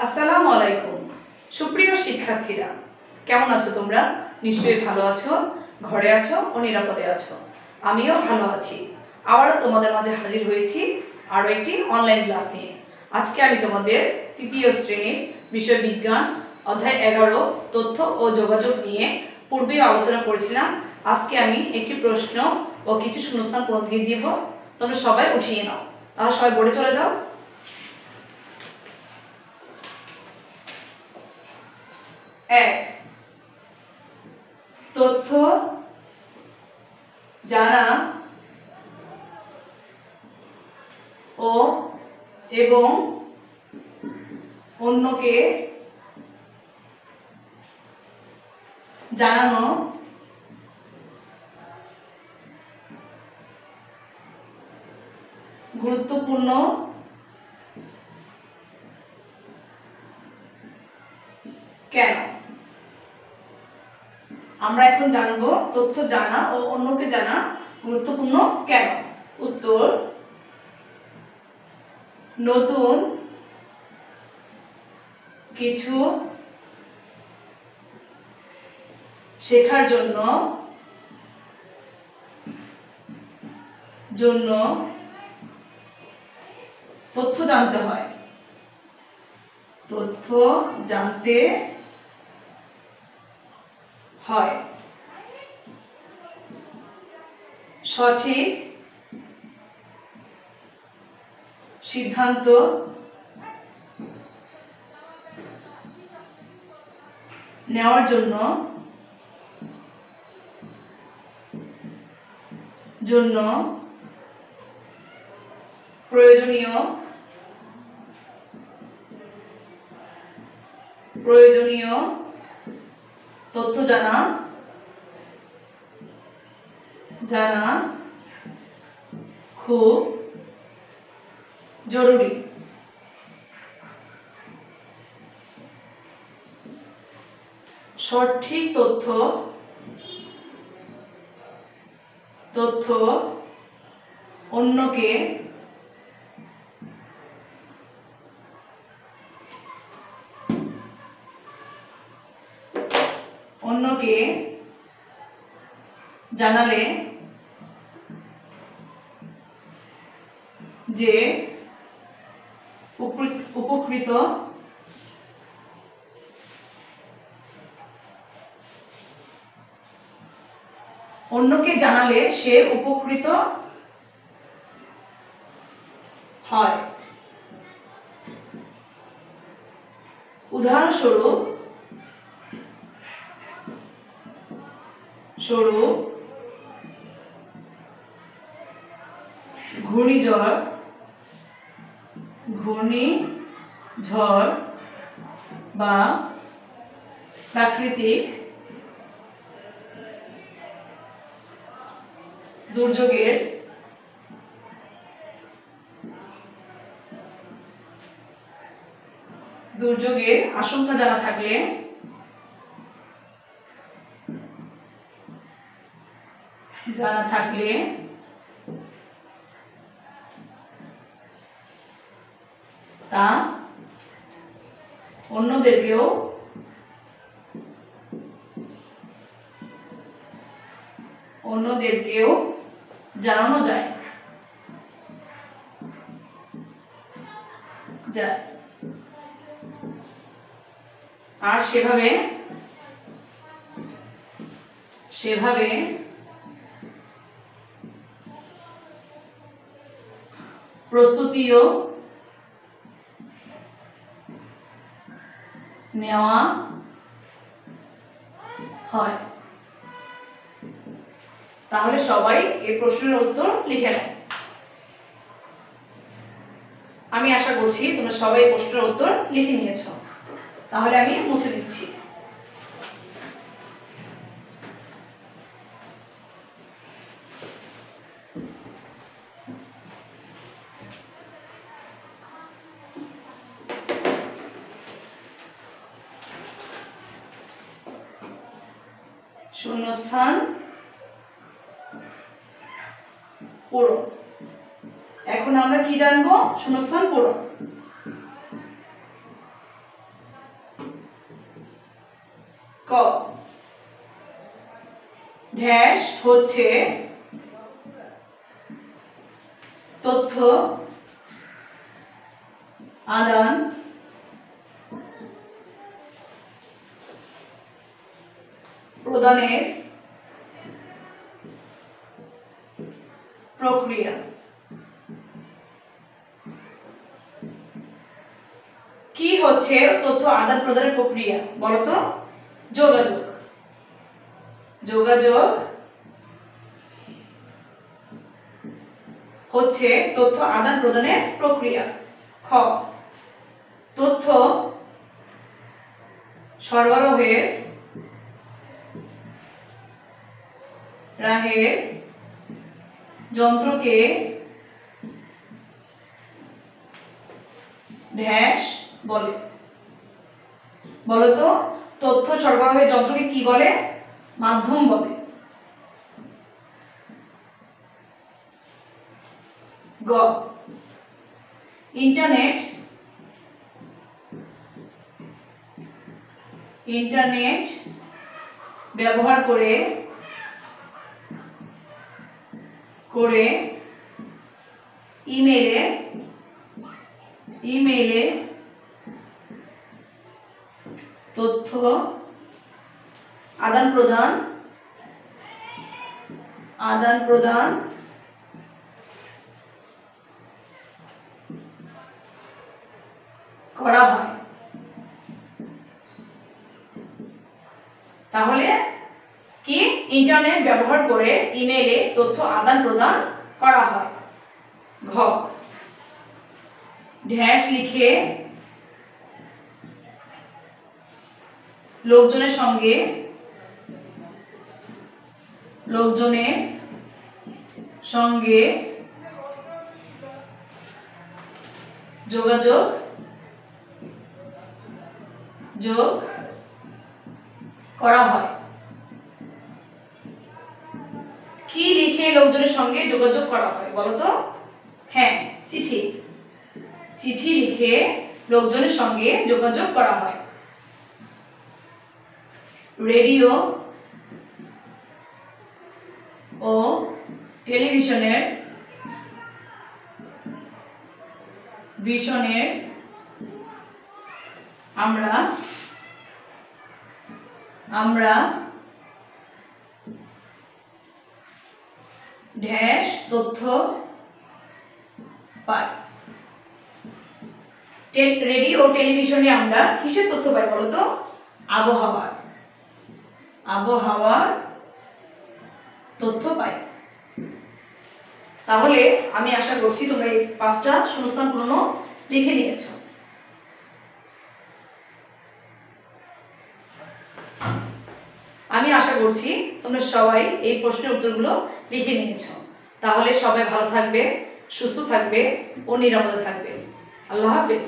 আসসালামু আলাইকুম সুপ্রিয় শিক্ষার্থীরা, কেমন আছো তোমরা? নিশ্চয়ই ভালো আছো, ঘরে আছো ও নিরাপদে আছো। আমিও ভালো আছি। আবারও তোমাদের মাঝে হাজির হয়েছি আরও একটি অনলাইন ক্লাস নিয়ে। আজকে আমি তোমাদের তৃতীয় শ্রেণীর বিষয় বিজ্ঞান অধ্যায় 11 তথ্য ও যোগাযোগ নিয়ে পূর্বেও আলোচনা করেছিলাম। আজকে আমি একটি প্রশ্ন ও কিছু শূন্যস্থান পূরণ দিয়ে দিব। তোমরা সবাই উঠিয়ে নাও। তাহলে সবাই বোর্ডে চলে যাও। এক, তথ্য জানা ও এবং অন্যকে জানানো গুরুত্বপূর্ণ কেন? আমরা এখন জানবো তথ্য জানা ও অন্যকে জানা গুরুত্বপূর্ণ কেন। উত্তর: নতুন কিছু শেখার জন্য তথ্য জানতে হয়। তথ্য জানতে হয়। সঠিক সিদ্ধান্ত নেওয়ার জন্য প্রয়োজনীয় তথ্য জানা খুব জরুরি। সঠিক তথ্য অন্যকে জানালে যে উপকৃত সে উপকৃত হয়। উদাহরণস্বরূপ ঘূর্ণিঝড় বা প্রাকৃতিক দুর্যোগের আশঙ্কা জানা থাকলে তা অন্যদেরকেও জানানো যায়। আর সেভাবে প্রস্তুতিও নেওয়া হয়। তাহলে সবাই এই প্রশ্নের উত্তর লিখে নেয়। আমি আশা করছি তোমরা সবাই এই প্রশ্নের উত্তর লিখে নিয়েছো। তাহলে আমি মুছে দিচ্ছি। শূন্যস্থান পূরণ। এখন আমরা কি জানবো? শূন্যস্থান পূরণ। ড্যাশ হচ্ছে তথ্য আদান প্রদানের প্রক্রিয়া। কি হচ্ছে তথ্য আদান প্রদানের প্রক্রিয়া বলতো? যোগাযোগ। যোগাযোগ হচ্ছে তথ্য আদান প্রদানের প্রক্রিয়া। খ, তথ্য সরবরাহের যন্ত্রকে ড্যাশ বলে। বলতো তথ্য সরবরাহের যন্ত্রকে কি বলে? মাধ্যম বলে। গ, ইন্টারনেট ব্যবহার করে ইমেইলে তথ্য আদান প্রদান করা হয়। তাহলে কি? ইন্টারনেট ব্যবহার করে ইমেইলে তথ্য আদান প্রদান করা হয়। ঘ, ড্যাশ লিখে লোকজনের সঙ্গে যোগাযোগ করা হয়। কি লিখে লোকজনের সঙ্গে যোগাযোগ করা হয় বলতো? হ্যাঁ, চিঠি লিখে লোকজনের সঙ্গে যোগাযোগ করা হয়। রেডিও ও টেলিভিশনের আমরা ড্যাশ তথ্য পাই। রেডিও ও টেলিভিশনে আমরা কিসের তথ্য পাই বলতো? আবহাওয়ার তথ্য পাই। তাহলে আমি আশা করছি তোমরা এই 5টা শূন্যস্থান পূর্ণ লিখে নিয়েছো। আমি আশা করছি তোমরা সবাই এই প্রশ্নের উত্তরগুলো লিখে নিয়েছো। তাহলে সবাই ভালো থাকবে, সুস্থ থাকবে ও নিরাপদে থাকবে। আল্লাহ হাফেজ।